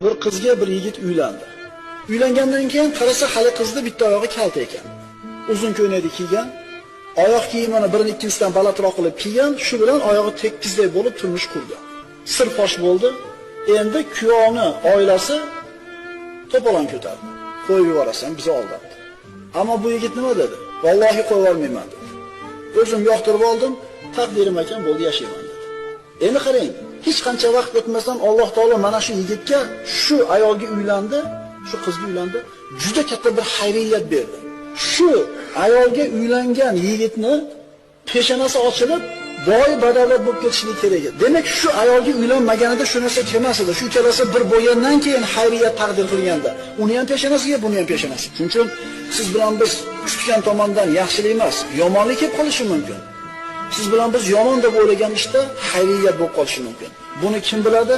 Bir qizga bir yigit uylandi. Uylangandan keyin qarasa hali qizning bitta oyog'i kalta ekan. Uzun ko'ylak kiygan, oyoq kiyimini birini ikkisidan balandroq qilib kiygan, shu bilan oyog'i tekkizdek bo'lib turmush qurgan. Sir fosh bo'ldi. Endi kuyovni oilasi to'polon ko'tardi. Qo'yib yuborasan, bizni aldabdi. Ammo bu yigit nima dedi? Vallohi qo'yib yubormayman dedi. O'zim yoqtirib oldim, taqdirim ekan, bo'ldi, yashayman dedi. Endi qarang, hech qancha vaqt o'tmasdan Alloh taolo mana shu yigitga, shu ayolga uylandi, shu qizga uylandi, juda katta bir xayriyat berdi. Shu ayolga uylangan yigitni peshonasi ochilib, boy badavlat bo'lib ketishligi kerak edi. Demak, shu ayolga uylanmaganida shu narsa kelmas edi. Shu kelasi bir bo'lgandan keyin xayriyat taqdir qilganda, uni ham peshonasiga, buni ham peshonasi. Shuning uchun siz bilan biz kutgan tomondan yaxshilik emas, yomonlik kelib qolishi mumkin. Siz bilan biz yomon deb o'ylagan ishda xayriyat bo'lib qolishi mumkin. Buni kim biladi?